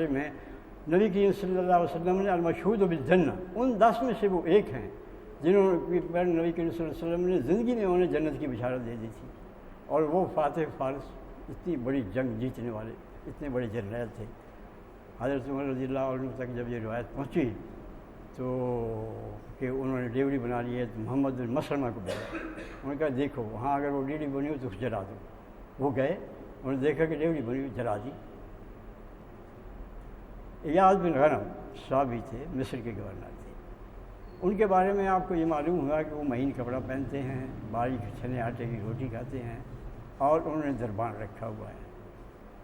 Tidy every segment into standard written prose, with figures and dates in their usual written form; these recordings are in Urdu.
بارے میں نبی کریم صلی اللہ علیہ وسلم نے المشہود بالجنہ، ان 10 میں سے وہ ایک ہیں جنہوں پر نبی کریم صلی اللہ علیہ وسلم نے زندگی میں انہیں جنت کی بشارت دے دی تھی، اور وہ فاتح فارس، اتنی بڑی جنگ جیتنے والے، اتنے بڑے جرنیل تھے۔ حضرت عمر رضی اللہ عنہ تک جب یہ روایت پہنچی تو کہ انہوں نے ڈیوڑی بنا لی ہے، محمد بن مسلمہ کو بھیجا، انہوں نے کہا دیکھو وہاں اگر وہ ڈیوڑی بنی ہو تو جلا دو۔ وہ گئے، انہوں نے دیکھا کہ ڈیوڑی بنی ہوئی، جلا دی۔ ایاز بن غنم صحابی تھے، مصر کے گورنر تھے، ان کے بارے میں آپ کو یہ معلوم ہوا کہ وہ مہین کپڑا پہنتے ہیں، باریک چھنے آٹے کی روٹی کھاتے ہیں، اور انہوں نے دربان رکھا ہوا ہے۔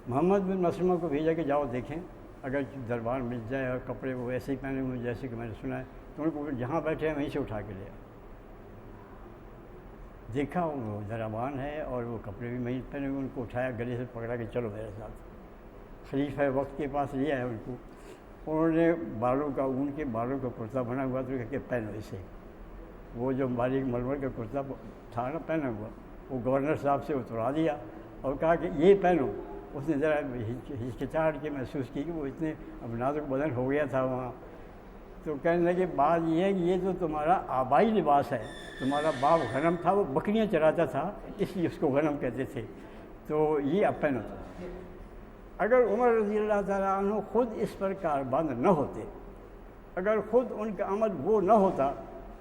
محمد بن مسلمہ کو بھیجا کہ جاؤ دیکھیں اگر دربان مل جائے اور کپڑے وہ ایسے ہی پہنے ہوئے جیسے کہ میں نے سنا ہے تو ان کو جہاں بیٹھے ہیں وہیں سے اٹھا کے لے آؤ۔ دیکھا وہ دربان ہے اور وہ کپڑے بھی وہیں پہنے ہوئے، ان کو اٹھایا، گلے سے پکڑا کہ چلو میرے ساتھ۔ خلیفہ وقت کے پاس لیا ہے ان کو، انہوں نے بالوں کا، اون کے بالوں کا کرتا بنا ہوا تو کہ پہنو اسے۔ وہ جو باریک ململ کا کرتا تھا نا پہنا ہوا، وہ گورنر صاحب سے اترا دیا اور کہا کہ یہ پہنو۔ اس نے ذرا ہچکچاہٹ کے محسوس کی کہ وہ اتنے اب نازک بدن ہو گیا تھا وہاں، تو کہنے لگے بات یہ ہے کہ یہ تو تمہارا آبائی لباس ہے، تمہارا باپ غنم تھا، وہ بکریاں چراتا تھا اس لیے اس کو غنم کہتے تھے، تو یہ اب پہنو تھا۔ اگر عمر رضی اللہ تعالیٰ عنہ خود اس پر کاربند نہ ہوتے، اگر خود ان کا عمل وہ نہ ہوتا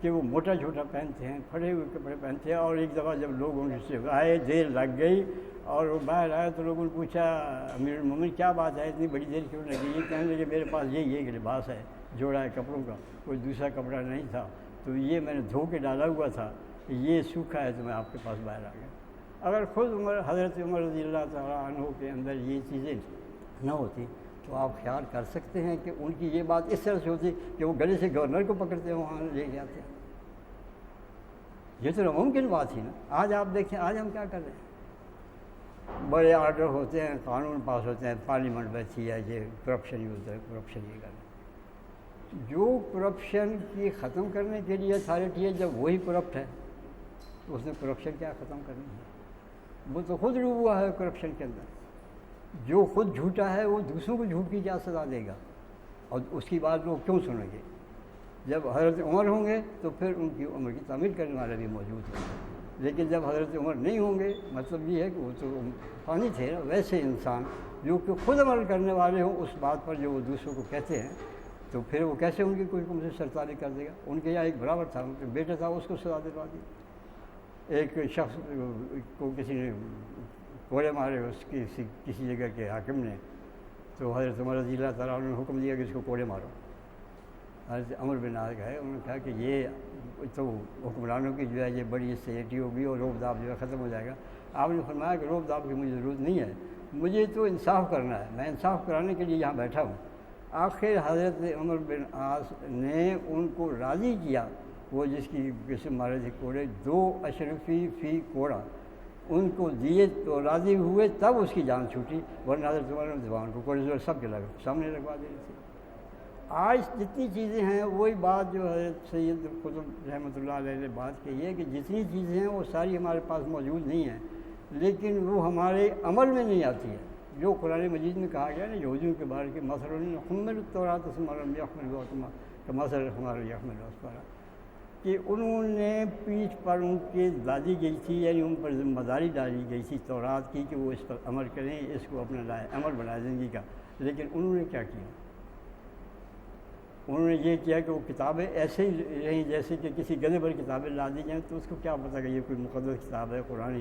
کہ وہ موٹا چھوٹا پہنتے ہیں، پھٹے ہوئے کپڑے پہنتے ہیں، اور ایک دفعہ جب لوگ ان سے آئے، دیر لگ گئی اور وہ باہر آئے تو لوگوں نے پوچھا امیر المومنین کیا بات ہے اتنی بڑی دیر کیوں لگی؟ یہ کہنے لگے میرے پاس یہ ایک لباس ہے، جوڑا ہے کپڑوں کا، کوئی دوسرا کپڑا نہیں تھا، تو یہ میں نے دھو کے ڈالا ہوا تھا، یہ سوکھا ہے تو میں آپ کے پاس باہر آ گیا۔ اگر خود حضرت عمر رضی اللہ تعالیٰ عنہ کے اندر یہ چیزیں نہ ہوتی تو آپ خیال کر سکتے ہیں کہ ان کی یہ بات اس طرح سے ہوتی کہ وہ گلے سے گورنر کو پکڑتے ہیں وہاں لے کے آتے ہیں۔ یہ تو ناممکن بات تھی نا۔ آج آپ دیکھیں آج ہم کیا کر رہے ہیں، بڑے آرڈر ہوتے ہیں، قانون پاس ہوتے ہیں، پارلیمنٹ بیٹھی ہے، یہ کرپشن ہی ہوتا ہے، کرپشن یہ کرنا۔ جو کرپشن کی ختم کرنے کے لیے اتھارٹی ہے، جب وہی کرپٹ ہے تو اس نے کرپشن کیا ختم کرنی ہے؟ وہ تو خود ڈوب ہوا ہے کرپشن کے اندر۔ جو خود جھوٹا ہے وہ دوسروں کو جھوٹ کی کیا سزا دے گا، اور اس کی بات لوگ کیوں سنیں گے؟ جب حضرت عمر ہوں گے تو پھر ان کی عمر کی تعمیل کرنے والے بھی موجود ہیں، لیکن جب حضرت عمر نہیں ہوں گے، مطلب یہ ہے کہ وہ تو فانی تھے نا، ویسے انسان جو کہ خود عمل کرنے والے ہوں اس بات پر جو وہ دوسروں کو کہتے ہیں، تو پھر وہ کیسے ان کی کوئی سے سرتاری کر دے گا؟ ان کے یہاں ایک برابر تھا، ان کے بیٹا تھا، اس کو سزا دلوا دی۔ ایک شخص کو کسی نے کوڑے مارے، اس کی کسی جگہ کے حاکم نے، تو حضرت عمر رضی اللہ تعالیٰ عنہ نے حکم دیا کہ اس کو کوڑے مارو۔ حضرت عمر بن عاص گئے، انہوں نے کہا کہ یہ تو حکمرانوں کی جو ہے یہ بڑی سیٹی ہوگی اور روب داب جو ہے ختم ہو جائے گا۔ آپ نے فرمایا کہ روب داب کی مجھے ضرورت نہیں ہے، مجھے تو انصاف کرنا ہے، میں انصاف کرانے کے لیے یہاں بیٹھا ہوں۔ آخر حضرت عمر بن عاص نے ان کو راضی کیا، وہ جس کی قسم مارے تھے کوڑے، 2 اشرفی فی کوڑا، ان کو دیے تو راضی ہوئے، تب اس کی جان چھوٹی، ورنہ حضرت عمر نے زبان کو کوڑے سب کے سامنے لگوا دی تھی۔ آج جتنی چیزیں ہیں وہی بات جو حضرت سید قطب رحمۃ اللہ علیہ نے بات کہی ہے کہ جتنی چیزیں ہیں وہ ساری ہمارے پاس موجود نہیں ہیں، لیکن وہ ہمارے عمل میں نہیں آتی ہے۔ جو قرآن مجید میں کہا گیا نا یہودیوں کے بارے کے مثلاً حمل التوراۃ ثم لم يحملوها كمثل الحمار يحمل اسفارا، کہ انہوں نے پیٹھ پر ان کے ڈالی گئی تھی، یعنی ان پر ذمہ داری ڈالی گئی تھی تورات کی کہ وہ اس پر عمل کریں، اس کو اپنا لائے عمل بنائے زندگی کا، لیکن انہوں نے کیا کیا؟ انہوں نے یہ کیا کہ وہ کتابیں ایسے ہی رہیں جیسے کہ کسی گدھے پر کتابیں لا دی جائیں، تو اس کو کیا پتہ کہ یہ کوئی مقدس کتاب ہے، قرآن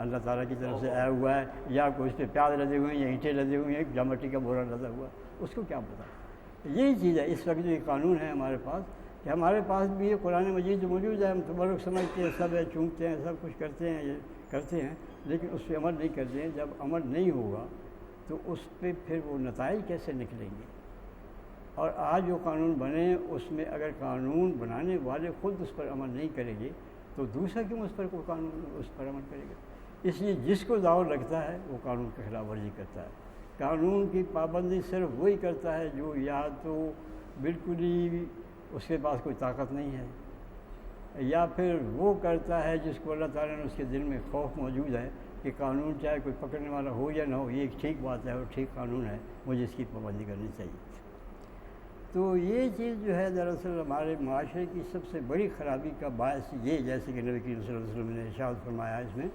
اللہ تعالیٰ کی طرف سے آیا ہوا ہے، یا کوئی اس پہ پیاز لدے ہوئے ہیں، یا اینٹیں لدے ہوئے ہیں، جامٹی کا بورا لدا ہوا ہے، اس کو کیا پتہ؟ یہی چیز ہے اس وقت جو قانون ہے ہمارے پاس، کہ ہمارے پاس بھی یہ قرآن مجید جو موجود ہے، ہم تبرک سمجھتے ہیں، سب ہے چونکتے ہیں، سب کچھ کرتے ہیں، یہ کرتے ہیں، لیکن اس پہ عمل نہیں کرتے ہیں۔ جب عمل نہیں ہوگا تو اس پہ پھر وہ نتائج کیسے نکلیں گے؟ اور آج جو قانون بنے اس میں اگر قانون بنانے والے خود اس پر عمل نہیں کریں گے تو دوسرا کیوں اس پر کوئی قانون اس پر عمل کرے گا؟ اس لیے جس کو داؤ لگتا ہے وہ قانون کی خلاف ورزی کرتا ہے۔ قانون کی پابندی صرف وہی کرتا ہے جو یا تو بالکل ہی اس کے پاس کوئی طاقت نہیں ہے، یا پھر وہ کرتا ہے جس کو اللہ تعالیٰ نے اس کے دل میں خوف موجود ہے کہ قانون چاہے کوئی پکڑنے والا ہو یا نہ ہو، یہ ایک ٹھیک بات ہے اور ٹھیک قانون ہے، مجھے اس کی پابندی کرنی چاہیے۔ تو یہ چیز جو ہے دراصل ہمارے معاشرے کی سب سے بڑی خرابی کا باعث یہ، جیسے کہ نبی کریم صلی اللہ علیہ وسلم نے ارشاد فرمایا اس میں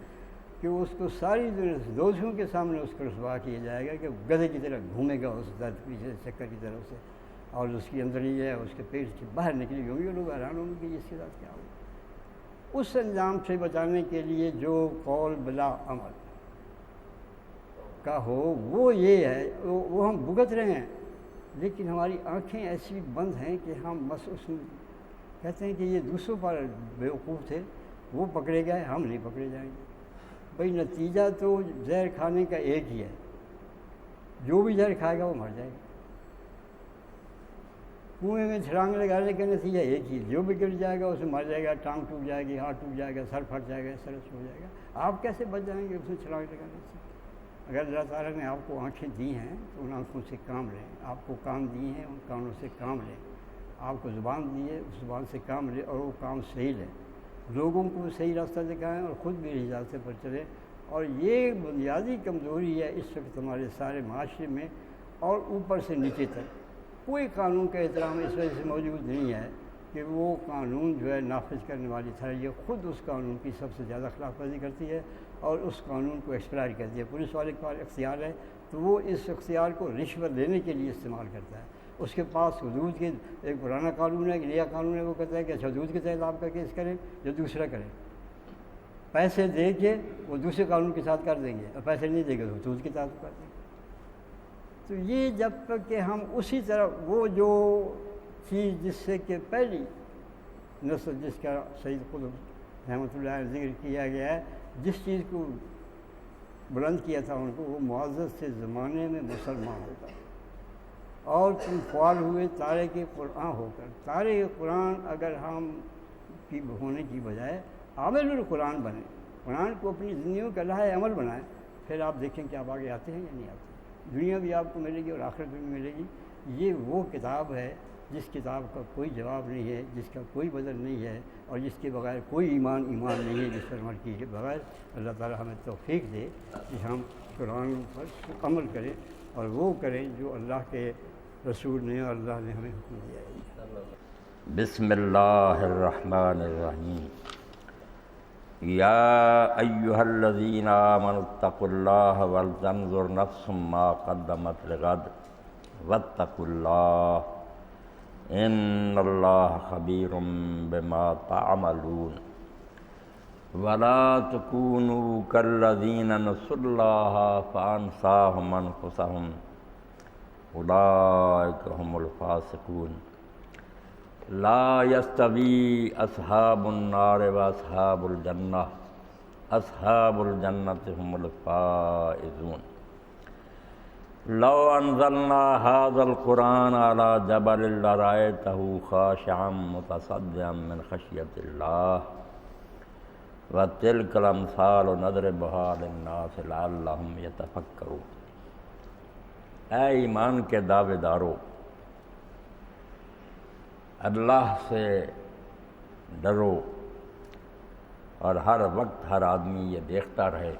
کہ اس کو ساری دوستوں کے سامنے اس کو رسوا کیا جائے گا کہ گدھے کی طرح گھومے گا اس درد پیچھے چکر کی طرف سے، اور اس کی اندر ہی ہے اس کے پیٹ سے باہر نکلی ہوں گی، لوگ حیران ہوں گے کہ اس کے ساتھ کیا ہو۔ اس انجام سے بچانے کے لیے جو قول بلا عمل کا ہو وہ یہ ہے، وہ ہم بھگت رہے ہیں، لیکن ہماری آنکھیں ایسی بند ہیں کہ ہم بس اس میں کہتے ہیں کہ یہ دوسروں پر بیوقوف تھے، وہ پکڑے گئے، ہم نہیں پکڑے جائیں گے۔ بھئی نتیجہ تو زہر کھانے کا ایک ہی ہے، جو بھی زہر کھائے گا وہ مر جائے گا۔ کنویں میں چھلانگ لگانے کا نتیجہ ایک ہی ہے، جو بھی گر جائے گا اسے مر جائے گا، ٹانگ ٹوٹ جائے گی، ہاتھ ٹوٹ جائے گا، سر پھٹ جائے گا، سر ہو جائے گا۔ آپ کیسے بچ جائیں گے اس میں چھلانگ لگانے سے؟ اگر اللہ تعالیٰ نے آپ کو آنکھیں دی ہیں تو ان آنکھوں سے کام لیں، آپ کو کان دی ہیں ان کانوں سے کام لیں، آپ کو زبان دی ہے اس زبان سے کام لیں اور وہ کام صحیح لیں، لوگوں کو صحیح راستہ دکھائیں اور خود بھی اس راستے پر چلیں۔ اور یہ بنیادی کمزوری ہے اس وقت ہمارے سارے معاشرے میں، اور اوپر سے نیچے تک کوئی قانون کا احترام اس وجہ سے موجود نہیں ہے کہ وہ قانون جو ہے نافذ کرنے والی اتھارٹی خود اس قانون کی سب سے زیادہ خلاف ورزی کرتی ہے اور اس قانون کو ایکسپلائر کرتی ہے۔ پولیس والے کے پاس اختیار ہے تو وہ اس اختیار کو رشوت لینے کے لیے استعمال کرتا ہے۔ اس کے پاس حدود کے ایک پرانا قانون ہے، ایک نیا قانون ہے، وہ کہتا ہے کہ اچھا حدود کے تحت آپ کا کیس کریں یا دوسرا کریں، پیسے دے کے وہ دوسرے قانون کے ساتھ کر دیں گے، اور پیسے نہیں دے گے تو حدود کے تحت کر دیں گے۔ تو یہ جب تک کہ ہم اسی طرح وہ جو چیز جس سے کہ پہلی نسل جس کا سید قطب رحمۃ اللہ علیہ ذکر کیا گیا ہے، جس چیز کو بلند کیا تھا ان کو، وہ معزز سے زمانے میں مسلمان ہوگا، اور تم فوال ہوئے تارے کے قرآن ہو کر۔ تارے قرآن اگر ہم کی ہونے کی بجائے عامل القرآن بنے، قرآن کو اپنی زندگیوں کا لائحہ عمل بنائیں، پھر آپ دیکھیں کہ آپ آگے آتے ہیں یا نہیں آتے۔ دنیا بھی آپ کو ملے گی اور آخرت بھی ملے گی۔ یہ وہ کتاب ہے جس کتاب کا کوئی جواب نہیں ہے، جس کا کوئی بدل نہیں ہے، اور جس کے بغیر کوئی ایمان نہیں ہے، جس پر عمل کیے کے بغیر۔ اللہ تعالی ہمیں توفیق دے کہ ہم قرآن پر عمل کریں اور وہ کریں جو اللہ کے رسول نے اور اللہ نے ہمیں حکم دیا ہے۔ بسم اللہ الرحمن الرحیم۔ یا ایہا الذین آمنوا اتقوا اللہ ولتنظر نفس ما قدمت لغد واتقوا اللہ ان اللہ خبیر بما تعملون ولا تکونوا کالذین نسوا اللہ فانساہم انفسہم اولئک هم الفاسقون۔ لا یستوی اصحاب النار واصحاب الجنہ اصحاب الجنۃ هم الفائزون۔ لو انزلنا هذا القرآن على جبل لرأيته خاشعا متصدعا من خشیۃ اللہ وتلك الامثال نضربها للناس لعلهم يتفکرون۔ اے ایمان کے دعوے دارو، اللہ سے ڈرو اور ہر وقت ہر آدمی یہ دیکھتا رہے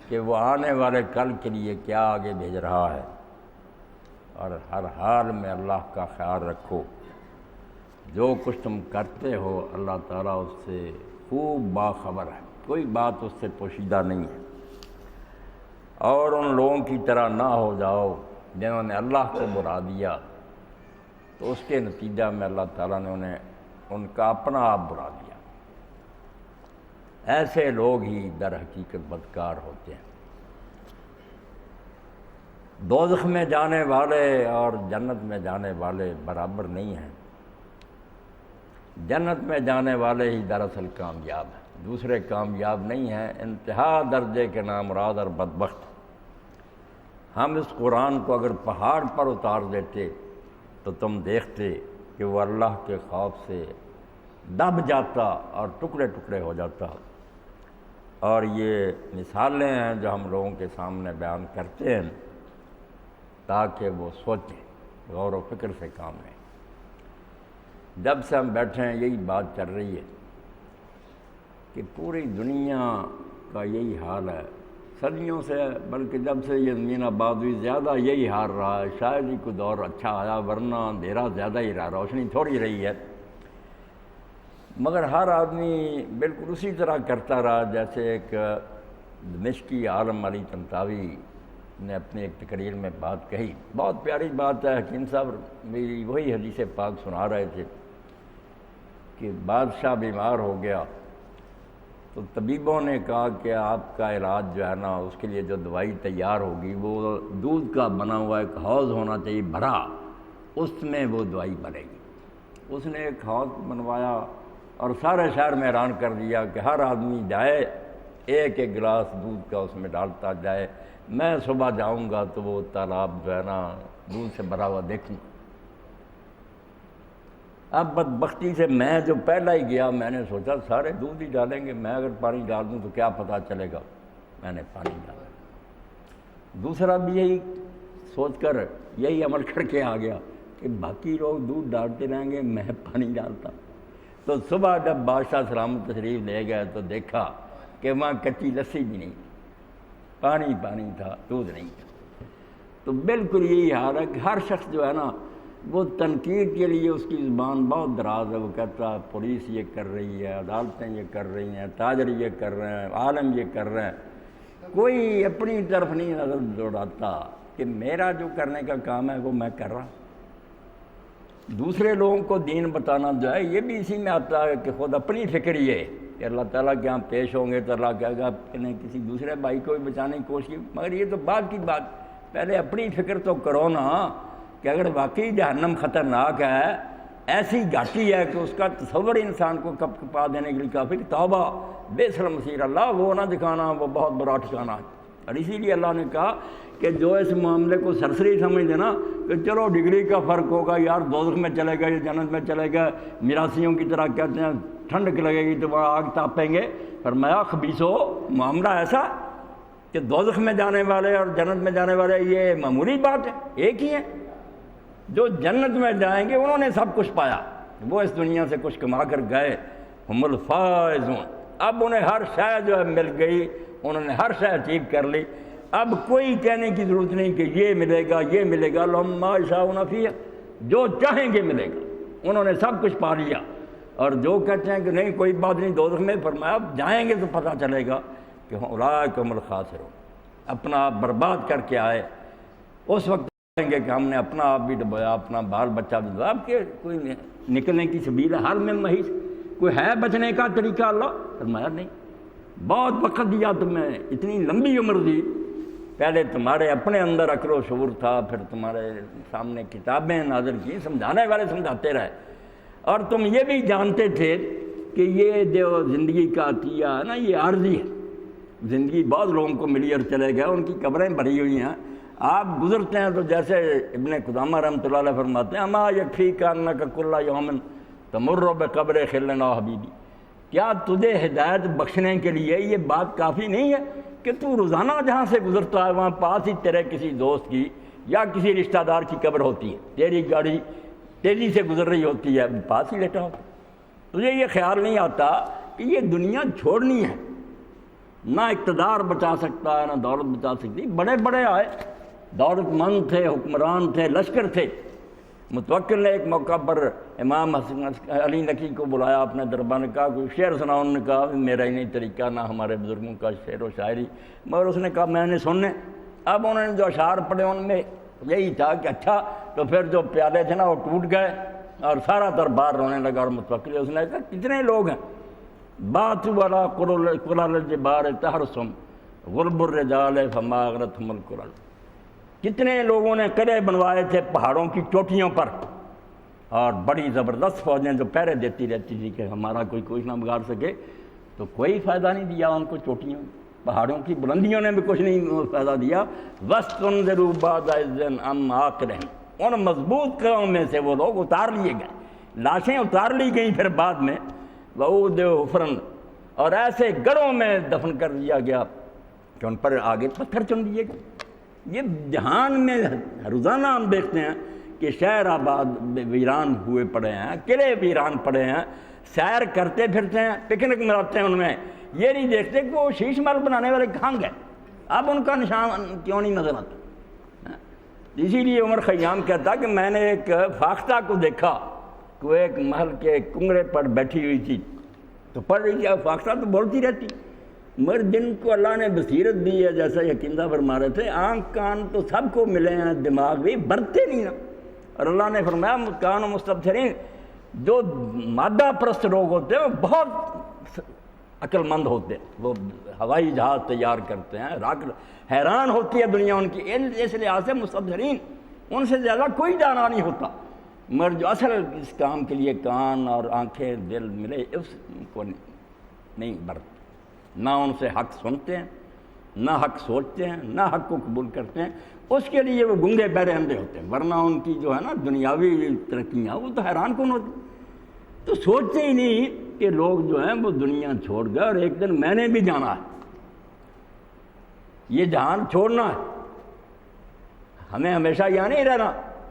کہ وہ آنے والے کل کے لیے کیا آگے بھیج رہا ہے، اور ہر حال میں اللہ کا خیال رکھو۔ جو کچھ تم کرتے ہو اللہ تعالیٰ اس سے خوب باخبر ہے، کوئی بات اس سے پوشیدہ نہیں ہے۔ اور ان لوگوں کی طرح نہ ہو جاؤ جنہوں نے اللہ کو برا دیا، تو اس کے نتیجہ میں اللہ تعالیٰ نے انہیں ان کا اپنا آپ برا دیا۔ ایسے لوگ ہی در حقیقت بدکار ہوتے ہیں۔ دوزخ میں جانے والے اور جنت میں جانے والے برابر نہیں ہیں۔ جنت میں جانے والے ہی دراصل کامیاب ہیں، دوسرے کامیاب نہیں ہیں۔ انتہا درجے کے نامراد اور بدبخت۔ ہم اس قرآن کو اگر پہاڑ پر اتار دیتے تو تم دیکھتے کہ وہ اللہ کے خوف سے دب جاتا اور ٹکڑے ٹکڑے ہو جاتا۔ اور یہ مثالیں ہیں جو ہم لوگوں کے سامنے بیان کرتے ہیں تاکہ وہ سوچیں، غور و فکر سے کام لیں۔ جب سے ہم بیٹھے ہیں یہی بات چل رہی ہے کہ پوری دنیا کا یہی حال ہے صدیوں سے، بلکہ جب سے یہ زمین آباد ہوئی زیادہ یہی حال رہا ہے۔ شاید ہی کوئی دور اچھا آیا، ورنہ اندھیرا زیادہ ہی رہا، روشنی تھوڑی رہی ہے۔ مگر ہر آدمی بالکل اسی طرح کرتا رہا جیسے ایک دمشقی عالم علی طنطاوی نے اپنی ایک تقریر میں بات کہی، بہت پیاری بات ہے۔ حکیم صاحب میری وہی حدیث پاک سنا رہے تھے کہ بادشاہ بیمار ہو گیا تو طبیبوں نے کہا کہ آپ کا علاج جو ہے نا، اس کے لیے جو دوائی تیار ہوگی وہ دودھ کا بنا ہوا ایک حوض ہونا چاہیے بھرا، اس میں وہ دوائی بنے گی۔ اس نے ایک حوض بنوایا اور سارے شہر میں اعلان کر دیا کہ ہر آدمی جائے ایک ایک گلاس دودھ کا اس میں ڈالتا جائے، میں صبح جاؤں گا تو وہ تالاب جو ہے نا دودھ سے بھرا ہوا دیکھوں گا۔ اب بدبختی سے میں جو پہلا ہی گیا، میں نے سوچا سارے دودھ ہی ڈالیں گے، میں اگر پانی ڈال دوں تو کیا پتہ چلے گا، میں نے پانی ڈالا۔ دوسرا بھی یہی سوچ کر یہی عمل کر کے آ گیا کہ باقی لوگ دودھ ڈالتے رہیں گے، میں پانی ڈالتا۔ تو صبح جب بادشاہ سلامت تشریف لے گئے تو دیکھا کہ وہاں کچی لسی بھی نہیں، پانی پانی تھا، دودھ نہیں تھا۔ تو بالکل یہی حال ہے کہ ہر شخص جو ہے نا وہ تنقید کے لیے اس کی زبان بہت دراز ہے، وہ کہتا ہے پولیس یہ کر رہی ہے، عدالتیں یہ کر رہی ہیں، تاجر یہ کر رہے ہیں، عالم یہ کر رہے ہیں، کوئی اپنی طرف نہیں نظر دوڑاتا کہ میرا جو کرنے کا کام ہے وہ میں کر رہا۔ دوسرے لوگوں کو دین بتانا جو ہے یہ بھی اسی میں آتا ہے کہ خود اپنی فکر یہ ہے کہ اللہ تعالیٰ کے یہاں پیش ہوں گے تو اللہ کہے گا کہ نے کسی دوسرے بھائی کو بھی بچانے کی کوشش کی، مگر یہ تو بعد کی بات، پہلے اپنی فکر تو کرو نا کہ اگر واقعی جہنم خطرناک ہے، ایسی گھاٹی ہے کہ اس کا تصور انسان کو کپ کپا دینے کے لیے کافی، توبہ بئس المصیر، اللہ وہ نہ دکھانا، وہ بہت برا ٹھکانہ ہے۔ اور اسی لیے اللہ نے کہا کہ جو اس معاملے کو سرسری سمجھ دینا کہ چلو ڈگری کا فرق ہوگا، یار دوزخ میں چلے گا یا جنت میں چلے گا، میراثیوں کی طرح کہتے ہیں ٹھنڈک لگے گی تو وہاں آگ تاپیں گے، فرمایا خبیثو، معاملہ ایسا کہ دوزخ میں جانے والے اور جنت میں جانے والے یہ معمولی بات ہے، ایک ہی ہے۔ جو جنت میں جائیں گے انہوں نے سب کچھ پایا، وہ اس دنیا سے کچھ کما کر گئے، ہم الفائزون، اب انہیں ہر شے جو ہے مل گئی، انہوں نے ہر شے اچیو کر لی، اب کوئی کہنے کی ضرورت نہیں کہ یہ ملے گا یہ ملے گا، لہم ما یشاؤون فیہا، جو چاہیں گے ملے گا، انہوں نے سب کچھ پا لیا۔ اور جو کہتے ہیں کہ نہیں کوئی بات نہیں دوزخ میں، فرمایا اب جائیں گے تو پتہ چلے گا کہ اولئک هم الخاسرون، اپنا آپ برباد کر کے آئے، اس وقت کہیں گے کہ ہم نے اپنا آپ بھی ڈبویا، اپنا بال بچہ بھی ڈبویا۔ اب کہ کوئی نکلنے کی سبیل ہے، حل میں محیص، کوئی ہے بچنے کا طریقہ؟ اللہ فرمایا نہیں، بہت وقت دیا تمہیں، اتنی لمبی عمر دی، پہلے تمہارے اپنے اندر عقل و شعور تھا، پھر تمہارے سامنے کتابیں نازل کی، سمجھانے والے سمجھاتے رہے، اور تم یہ بھی جانتے تھے کہ یہ جو زندگی کا عطیہ ہے نا یہ عارضی ہے، زندگی بعض لوگوں کو ملی اور چلے گئے، ان کی قبریں بھری ہوئی ہیں، آپ گزرتے ہیں تو جیسے ابن قدامہ رحمۃ اللہ علیہ فرماتے ہیں اما یکفیک انک کل یوم تمر بقبر خلنا حبیبی، کیا تجھے ہدایت بخشنے کے لیے یہ بات کافی نہیں ہے کہ تو روزانہ جہاں سے گزرتا ہے وہاں پاس ہی تیرے کسی دوست کی یا کسی رشتہ دار کی قبر ہوتی ہے، تیری گاڑی تیزی سے گزر رہی ہوتی ہے، پاس ہی لیٹا ہوتا، تجھے یہ خیال نہیں آتا کہ یہ دنیا چھوڑنی ہے، نہ اقتدار بچا سکتا ہے نہ دولت بچا سکتی، بڑے بڑے آئے، دولت مند تھے، حکمران تھے، لشکر تھے، متوکل نے ایک موقع پر امام حسن علی نقی کو بلایا اپنے دربار نے، کہا کوئی شعر سناؤ، انہوں نے کہا میرا ہی نہیں طریقہ، نہ ہمارے بزرگوں کا شعر و شاعری، مگر اس نے کہا میں نے سننے۔ اب انہوں نے جو اشعار پڑھے ان میں یہی تھا کہ اچھا، تو پھر جو پیالے تھے نا وہ ٹوٹ گئے اور سارا دربار رونے لگا، اور متوکل اس نے کہا کتنے لوگ ہیں، بات والا قلل الجبار تحرسم غرب الرجال فما اغرتهم القلل، کتنے لوگوں نے قلعے بنوائے تھے پہاڑوں کی چوٹیوں پر، اور بڑی زبردست فوجیں جو پہرے دیتی رہتی تھی کہ ہمارا کوئی کچھ نہ بگاڑ سکے، تو کوئی فائدہ نہیں دیا ان کو، چوٹیوں پہاڑوں کی بلندیوں نے بھی کچھ نہیں فائدہ دیا۔ وَاسْتُنذِرُوا بَعْدَ إِذٍ أَمْ عَاقِلِهِمْ، ان مضبوط قوموں میں سے وہ لوگ اتار لیے گئے، لاشیں اتار لی گئیں پھر بعد میں، وَأُودِّعُوا حُفْرًا، اور ایسے گڑھوں میں دفن کر دیا گیا کہ ان پر آگے پتھر چن دیے گئے۔ یہ جہان میں روزانہ ہم دیکھتے ہیں کہ شہر آباد ویران ہوئے پڑے ہیں، قلعے ویران پڑے ہیں، سیر کرتے پھرتے ہیں، پکنک مناتے ہیں ان میں، یہ نہیں دیکھتے کہ وہ شیش محل بنانے والے کہاں گئے، اب ان کا نشان کیوں نہیں نظر آتا۔ اسی لیے عمر خیام کہتا کہ میں نے ایک فاختہ کو دیکھا کہ وہ ایک محل کے کنگرے پر بیٹھی ہوئی تھی، تو پڑھ رہی تھی، فاختہ تو بولتی رہتی، مگر جن کو اللہ نے بصیرت دی ہے، جیسا یقیندہ فرما رہے تھے، آنکھ کان تو سب کو ملے ہیں، دماغ بھی برتے نہیں نا۔ اور اللہ نے فرمایا کان و مستبصرین، جو مادہ پرست لوگ ہوتے ہیں وہ بہت عقل مند ہوتے ہیں، وہ ہوائی جہاز تیار کرتے ہیں، حیران ہوتی ہے دنیا ان کی، اس لحاظ سے مستبصرین ان سے زیادہ کوئی دانا نہیں ہوتا، مگر جو اصل اس کام کے لیے کان اور آنکھیں دل ملے اس کو نہیں برتے، نہ ان سے حق سنتے ہیں، نہ حق سوچتے ہیں، نہ حق کو قبول کرتے ہیں، اس کے لیے وہ گنگے بہرے اندھے ہوتے ہیں، ورنہ ان کی جو ہے نا دنیاوی ترقیاں وہ تو حیران کن ہوتی، تو سوچتے ہی نہیں کہ لوگ جو ہیں وہ دنیا چھوڑ گئے اور ایک دن میں نے بھی جانا ہے، یہ جہان چھوڑنا ہے، ہمیں ہمیشہ یہاں نہیں رہنا،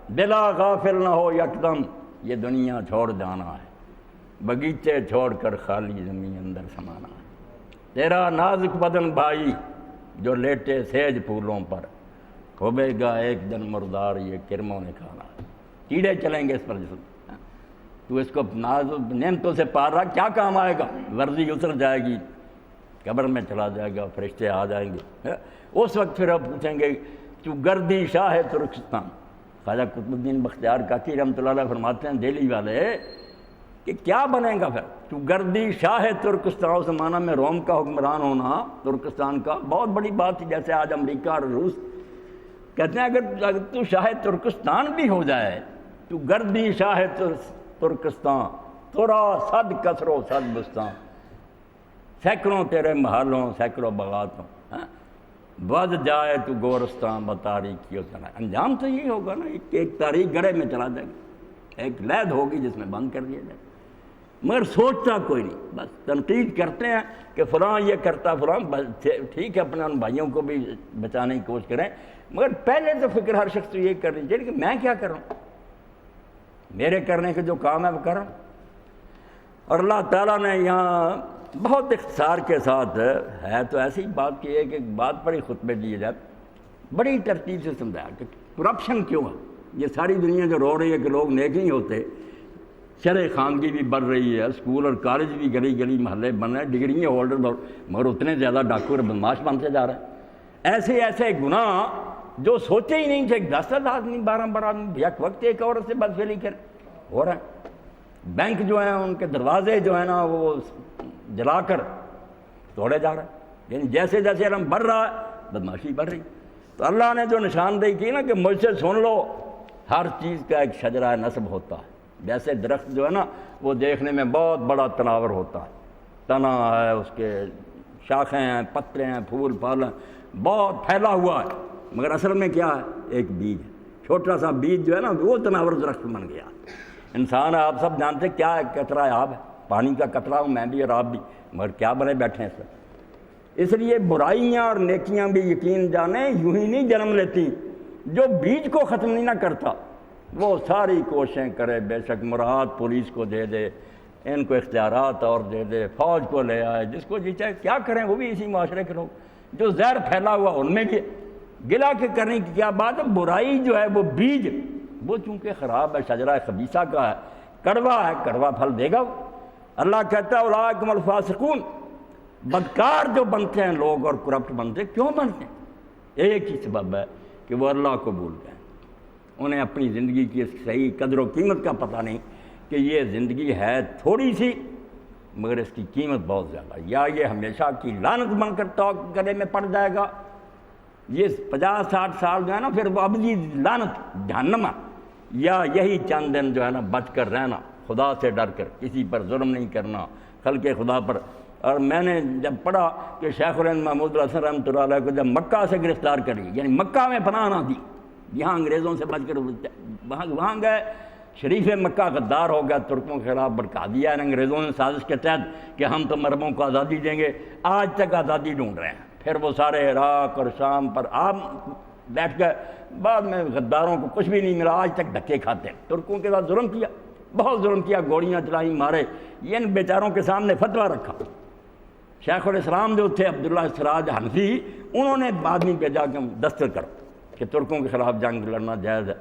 بلا غافل نہ ہو یکدم، یہ دنیا چھوڑ جانا ہے، بغیچے چھوڑ کر خالی زمین اندر سمانا ہے، تیرا نازک بدن بھائی جو لیٹے سیج پھولوں پر، ہوبے گا ایک دن مردار یہ کرموں نے کھانا ہے، کیڑے چلیں گے اس پر جسم، تو اس کو نعمتوں سے پار رہا، کیا کام آئے گا، ورزی اتر جائے گی، قبر میں چلا جائے گا، فرشتے آ جائیں گے، اس وقت پھر آپ پوچھیں گے تو گردی شاہ ترکستان۔ خواجہ قطب الدین بختیار کاکی رحمۃ اللہ علیہ فرماتے ہیں دہلی والے کہ کیا بنے گا پھر، تو گردی شاہ ترکستان، اس زمانہ میں روم کا حکمران ہونا ترکستان کا بہت بڑی بات تھی، جیسے آج امریکہ اور روس، کہتے ہیں اگر تو شاہ ترکستان بھی ہو جائے تو گردی شاہ ترکستان، تورا صد کسرو صد بستان، سینکڑوں تیرے محلوں سینکڑوں بغاتوں، بد جائے تو گورستان بتاریکی ہو چلا، انجام تو یہی ہوگا نا، ایک تاریخ گڑھے میں چلا جائے گا، ایک لید ہوگی جس میں بند کر دیا جائے، مگر سوچتا کوئی نہیں، بس تنقید کرتے ہیں کہ فلاں یہ کرتا فلاں، ٹھیک ہے اپنے ان بھائیوں کو بھی بچانے کی کوشش کریں، مگر پہلے تو فکر ہر شخص یہ کرنی چاہیے کہ میں کیا کر رہا ہوں، میرے کرنے کے جو کام ہے وہ کر رہا ہوں۔ اور اللہ تعالیٰ نے یہاں بہت اختصار کے ساتھ ہے تو ایسی بات کی ہے کہ بات پر ہی خطبے دیے جائے، بڑی ترتیب سے سمجھایا کہ کرپشن کیوں ہے، یہ ساری دنیا جو رو رہی ہے کہ لوگ نیک نہیں ہوتے، شرح خواندگی بھی بڑھ رہی ہے، اسکول اور کالج بھی گلی گلی محلے بن رہے ہیں، ڈگریاں ہولڈر مگر اتنے زیادہ ڈاکو اور بدماش بنتے جا رہے ہیں، ایسے ایسے گناہ جو سوچے ہی نہیں تھے، 10 آدمی 12 آدمی یک وقت ایک عورت سے بدفعلی کر ہو رہا ہے، بینک جو ہیں ان کے دروازے جو ہیں نا وہ جلا کر توڑے جا رہے ہیں، یعنی جیسے جیسے علم بڑھ رہا ہے بدماشی بڑھ رہی، تو اللہ نے جو نشاندہی کی نا کہ مجھ سے سن لو، ہر چیز کا ایک شجرہ نسب ہوتا ہے، جیسے درخت جو ہے نا وہ دیکھنے میں بہت بڑا تناور ہوتا ہے، تنا ہے، اس کے شاخیں ہیں، پتے ہیں، پھول پھل ہیں، بہت پھیلا ہوا ہے، مگر اصل میں کیا ہے، ایک بیج، چھوٹا سا بیج جو ہے نا وہ تناور درخت بن گیا۔ انسان ہے، آپ سب جانتے کیا ہے، قطرہ آب ہے، پانی کا قطرہ ہوں میں بھی اور آپ بھی، مگر کیا بنے بیٹھے ہیں سر۔ اس لیے برائیاں اور نیکیاں بھی یقین جانیں یوں ہی نہیں جنم لیتی، جو بیج کو ختم نہیں نہ کرتا وہ ساری کوششیں کرے، بے شک مراعات پولیس کو دے دے، ان کو اختیارات اور دے دے، فوج کو لے آئے، جس کو جی چاہے کیا کریں، وہ بھی اسی معاشرے کے لوگ، جو زہر پھیلا ہوا ان میں بھی گلا کے کرنے کی کیا بات ہے، برائی جو ہے وہ بیج، وہ چونکہ خراب ہے، شجرہ خبیثہ کا ہے، کڑوا ہے، کڑوا پھل دے گا۔ اللہ کہتا ہے اولئک الفاسقون، بدکار جو بنتے ہیں لوگ اور کرپٹ بنتے ہیں، کیوں بنتے ہیں؟ ایک ہی سبب ہے کہ وہ اللہ کو بھول گئے، انہیں اپنی زندگی کی صحیح قدر و قیمت کا پتہ نہیں کہ یہ زندگی ہے تھوڑی سی مگر اس کی قیمت بہت زیادہ، یا یہ ہمیشہ کی لعنت بن کر تو گلے میں پڑ جائے گا، یہ 50-60 سال جو ہے نا پھر وہ ابدی لعنت جہنم ہے، یا یہی چند دن جو ہے نا بچ کر رہنا، خدا سے ڈر کر، کسی پر ظلم نہیں کرنا، خلق خدا پر۔ اور میں نے جب پڑھا کہ شیخ الہند محمود الحسن رحمۃ اللہ علیہ کو جب مکہ سے گرفتار کری، یعنی مکہ میں پناہ نہ دی، یہاں انگریزوں سے بچ کر وہاں گئے، شریف مکہ غدار ہو گیا، ترکوں کے خلاف بھڑکا دیا ان انگریزوں نے سازش کے تحت کہ ہم تو مربوں کو آزادی دیں گے، آج تک آزادی ڈھونڈ رہے ہیں۔ پھر وہ سارے عراق اور شام پر آپ بیٹھ گئے، بعد میں غداروں کو کچھ بھی نہیں ملا، آج تک دھکے کھاتے ہیں۔ ترکوں کے ساتھ ظلم کیا، بہت ظلم کیا، گولیاں چلائی، مارے، یہ ان بیچاروں کے سامنے فتویٰ رکھا شیخ الاسلام جو تھے عبداللہ سراج حنفی، انہوں نے آدمی بھیجا کہ دستخط کرو کہ ترکوں کے خلاف جنگ لڑنا جائز ہے۔